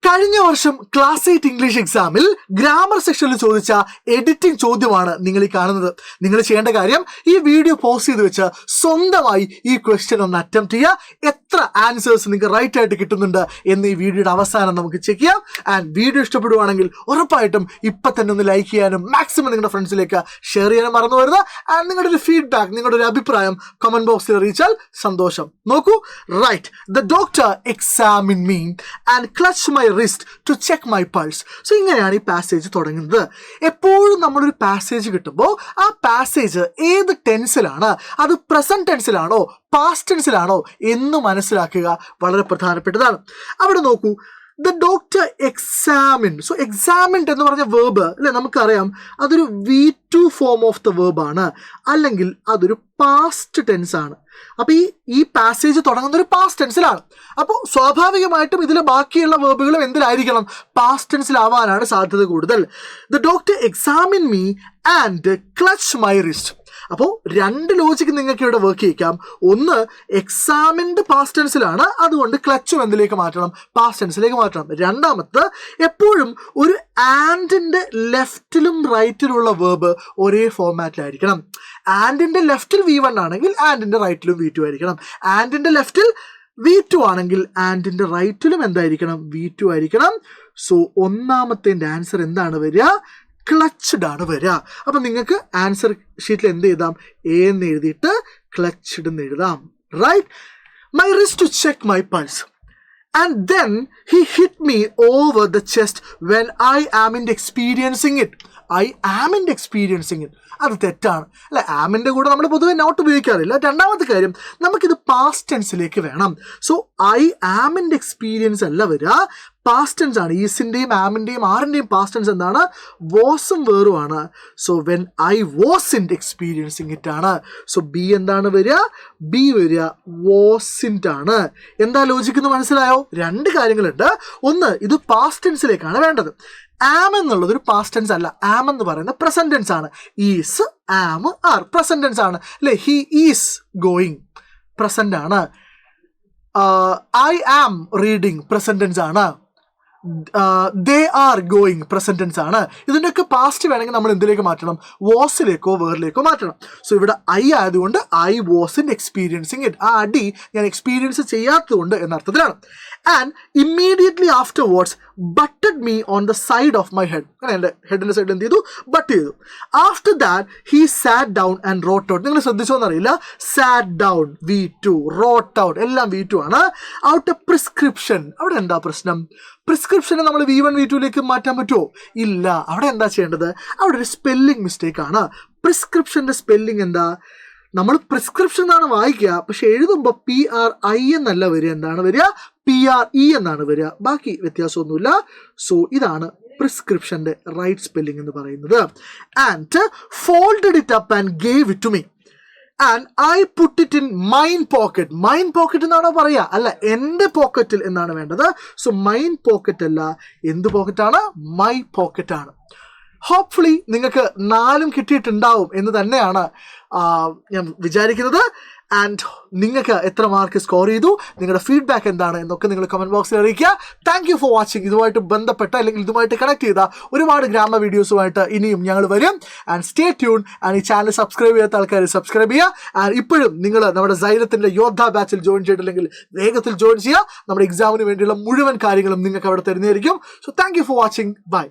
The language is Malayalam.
കഴിഞ്ഞ വർഷം ക്ലാസ് 8 ഇംഗ്ലീഷ് എക്സാമിൽ ഗ്രാമർ സെക്ഷനിൽ ചോദിച്ച എഡിറ്റിംഗ് ചോദ്യമാണ് നിങ്ങൾ ഈ കാണുന്നത്. നിങ്ങൾ ചെയ്യേണ്ട കാര്യം ഈ വീഡിയോ പോസ്റ്റ് ചെയ്ത് വെച്ച് സ്വന്തമായി ഈ ക്വസ്റ്റ്യൻ ഒന്ന് അറ്റംപ്റ്റ് ചെയ്യുക. എത്ര ആൻസേഴ്സ് നിങ്ങൾക്ക് റൈറ്റ് ആയിട്ട് കിട്ടുന്നുണ്ട് എന്ന് ഈ വീഡിയോയുടെ അവസാനം നമുക്ക് ചെക്ക് ചെയ്യാം. ആൻഡ് വീഡിയോ ഇഷ്ടപ്പെടുവാണെങ്കിൽ ഉറപ്പായിട്ടും ഇപ്പം തന്നെ ഒന്ന് ലൈക്ക് ചെയ്യാനും മാക്സിമം നിങ്ങളുടെ ഫ്രണ്ട്സിലേക്ക് ഷെയർ ചെയ്യാനും മറന്നു വരുന്നത്. ആൻഡ് നിങ്ങളുടെ ഒരു ഫീഡ്ബാക്ക്, നിങ്ങളുടെ ഒരു അഭിപ്രായം കമന്റ് ബോക്സിൽ അറിയിച്ചാൽ സന്തോഷം. നോക്കൂ, right, the doctor examine me and clutch my wrist to check my pulse. So ഇങ്ങനെയാണ് ഈ പാസേജ് തുടങ്ങുന്നത്. എപ്പോഴും നമ്മളൊരു പാസേജ് കിട്ടുമ്പോൾ ആ പാസേജ് ഏത് ടെൻസിലാണ്, അത് പ്രസന്റ് ടെൻസിലാണോ പാസ്റ്റ് ടെൻസിലാണോ എന്ന് മനസ്സിലാക്കുക വളരെ പ്രധാനപ്പെട്ടതാണ്. അവിടെ നോക്കൂ, the doctor examine. So examined എന്ന് പറഞ്ഞ വേർബ് അല്ലെ, നമുക്കറിയാം അതൊരു V2 form of the verb ആണ്, അല്ലെങ്കിൽ അതൊരു പാസ്റ്റ് ടെൻസ് ആണ്. അപ്പൊ ഈ പാസേജ് തുടങ്ങുന്ന ഒരു പാസ്റ്റ് ടെൻസിലാണ്. അപ്പോൾ സ്വാഭാവികമായിട്ടും ഇതിലെ ബാക്കിയുള്ള വേർബുകളും എന്തിലായിരിക്കണം? പാസ്റ്റ് ടെൻസിലാവാനാണ് സാധ്യത കൂടുതൽ. The doctor examine me and clutch my wrist. അപ്പോൾ രണ്ട് ലോജിക്ക് നിങ്ങൾക്ക് ഇവിടെ വർക്ക് ചെയ്യിക്കാം. ഒന്ന്, എക്സാമിൻഡ് പാസ്റ്റ് ടെൻസിലാണ്, അതുകൊണ്ട് ക്ലച്ചും എന്തിലേക്ക് മാറ്റണം? പാസ്റ്റ് ടെൻസിലേക്ക് മാറ്റണം. രണ്ടാമത്തെ, എപ്പോഴും ഒരു ആൻഡിന്റെ ലെഫ്റ്റിലും റൈറ്റിലുള്ള വേർബ് ഒരേ ഫോർമാറ്റിലായിരിക്കണം. ആൻഡിന്റെ ലെഫ്റ്റിൽ V1 ആണെങ്കിൽ ആൻഡിന്റെ റൈറ്റിലും V2 ആയിരിക്കണം. ആൻഡിന്റെ ലെഫ്റ്റിൽ V2 ആണെങ്കിൽ ആൻഡിന്റെ റൈറ്റിലും എന്തായിരിക്കണം? V2 ആയിരിക്കണം. സോ ഒന്നാമത്തെ ആൻസർ എന്താണ് വരിക? ക്ലച്ച്ഡ് ആണ് വരിക. അപ്പൊ നിങ്ങൾക്ക് ആൻസർ ഷീറ്റിൽ എന്ത് എഴുതാം? എ എന്ന് എഴുതിയിട്ട് ക്ലച്ച്ഡ് എന്ന് എഴുതാം. Right, my wrist to check my pulse and then he hit me over the chest when I am in experiencing it. I am in experiencing it. അത് തെറ്റാണ് അല്ലെ. ആമിൻ്റെ കൂടെ നമ്മൾ പൊതുവെ നോട്ട് ഉപയോഗിക്കാറില്ല. രണ്ടാമത്തെ കാര്യം, നമുക്കിത് പാസ്റ്റ് ടെൻസിലേക്ക് വേണം. So I am in experience അല്ല വരിക, പാസ്റ്റ് ടെൻസ് ആണ്. ഈസിൻ്റെയും ആമിൻ്റെയും ആറിൻ്റെയും പാസ്റ്റ് ടെൻസ് എന്താണ്? വാസും വേറും ആണ്. So when I was in experiencing it ആണ്. സോ ബി എന്താണ് വരിക? ബി വരിക വാസിൻ്റ് ആണ്. എന്താ ലോജിക്ക് എന്ന് മനസ്സിലായോ? രണ്ട് കാര്യങ്ങളുണ്ട്. ഒന്ന്, ഇത് പാസ്റ്റ് ടെൻസിലേക്കാണ് വേണ്ടത്. ആം എന്നുള്ളത് ഒരു പാസ്റ്റ് ടെൻസ് അല്ല. ആം എന്ന് പറയുന്നത് പ്രസന്റ് ടെൻസ് ആണ്. Is, am, are present tense ആണ് അല്ലെ. ഹി ഈസ് ഗോയിങ് പ്രസന്റ് ആണ്. I am reading present tense ആണ്. They are going present tense ആണ്. ഇതിൻ്റെയൊക്കെ പാസ്റ്റ് വേണമെങ്കിൽ നമ്മൾ എന്തിലേക്ക് മാറ്റണം? വാസിലേക്കോ വേറിലേക്കോ മാറ്റണം. സോ ഇവിടെ ഐ ആയതുകൊണ്ട് I was in experiencing it. ആ അടി ഞാൻ എക്സ്പീരിയൻസ് ചെയ്യാത്തതുകൊണ്ട് എന്ന അർത്ഥത്തിലാണ്. And immediately afterwards butted me on the side of my head. അങ്ങനെ എൻ്റെ ഹെഡിൻ്റെ സൈഡിൽ എന്ത് ചെയ്തു? ബട്ട് ചെയ്തു. After that he sat down and wrote out. നിങ്ങൾ ശ്രദ്ധിച്ചോന്നറിയില്ല, sat down V2, wrote out എല്ലാം V2 ആണ്. Out a prescription. അവിടെ എന്താ പ്രശ്നം? പ്രിസ്ക്രിപ്ഷനെ നമ്മൾ V1 V2ലേക്ക് മാറ്റാൻ പറ്റുമോ? ഇല്ല. അവിടെ എന്താ ചെയ്യേണ്ടത്? അവിടെ ഒരു സ്പെല്ലിംഗ് മിസ്റ്റേക്ക് ആണ്. പ്രിസ്ക്രിപ്ഷൻ്റെ സ്പെല്ലിംഗ് എന്താ? നമ്മൾ പ്രിസ്ക്രിപ്ഷൻ എന്നാണ് വായിക്കുക, പക്ഷെ എഴുതുമ്പോൾ PRI എന്നല്ല വരിക. എന്താണ് വരിക? PRE എന്നാണ് വരിക. ബാക്കി വ്യത്യാസമൊന്നുമില്ല. സോ ഇതാണ് പ്രിസ്ക്രിപ്ഷന്റെ റൈറ്റ് സ്പെല്ലിംഗ് എന്ന് പറയുന്നത്. And folded it up and gave it to me and I put it in mine pocket. Mine pocket എന്നാണോ പറയുക? അല്ല, എൻ്റെ പോക്കറ്റിൽ എന്നാണ് വേണ്ടത്. സോ മൈൻ പോക്കറ്റ് അല്ല, എന്ത് പോക്കറ്റാണ്? മൈ പോക്കറ്റ് ആണ്. ഹോപ്പ്ഫുള്ളി നിങ്ങൾക്ക് 4 കിട്ടിയിട്ടുണ്ടാവും എന്ന് തന്നെയാണ് ഞാൻ വിചാരിക്കുന്നത്. ആൻഡ് നിങ്ങൾക്ക് എത്ര മാർക്ക് സ്കോർ ചെയ്തു, നിങ്ങളുടെ ഫീഡ്ബാക്ക് എന്താണ് എന്നൊക്കെ നിങ്ങൾ കമൻറ്റ് ബോക്സിൽ അറിയിക്കുക. Thank you for watching. ഇതുമായിട്ട് ബന്ധപ്പെട്ട അല്ലെങ്കിൽ ഇതുമായിട്ട് കണക്ട് ചെയ്ത ഒരുപാട് ഗ്രാമർ വീഡിയോസുമായിട്ട് ഇനിയും ഞങ്ങൾ വരും. And stay tune. ആൻഡ് ഈ ചാനൽ സബ്സ്ക്രൈബ് ചെയ്യാത്ത ആൾക്കാർ സബ്സ്ക്രൈബ് ചെയ്യുക. ആൻഡ് ഇപ്പോഴും നിങ്ങൾ നമ്മുടെ സൈലത്തിൻ്റെ യോദ്ധ ബാച്ചിൽ ജോയിൻ ചെയ്തിട്ടില്ലെങ്കിൽ വേഗത്തിൽ ജോയിൻ ചെയ്യുക. നമ്മുടെ എക്സാമിന് വേണ്ടിയുള്ള മുഴുവൻ കാര്യങ്ങളും നിങ്ങൾക്ക് അവിടെ തരുന്നതായിരിക്കും. So thank you for watching. By.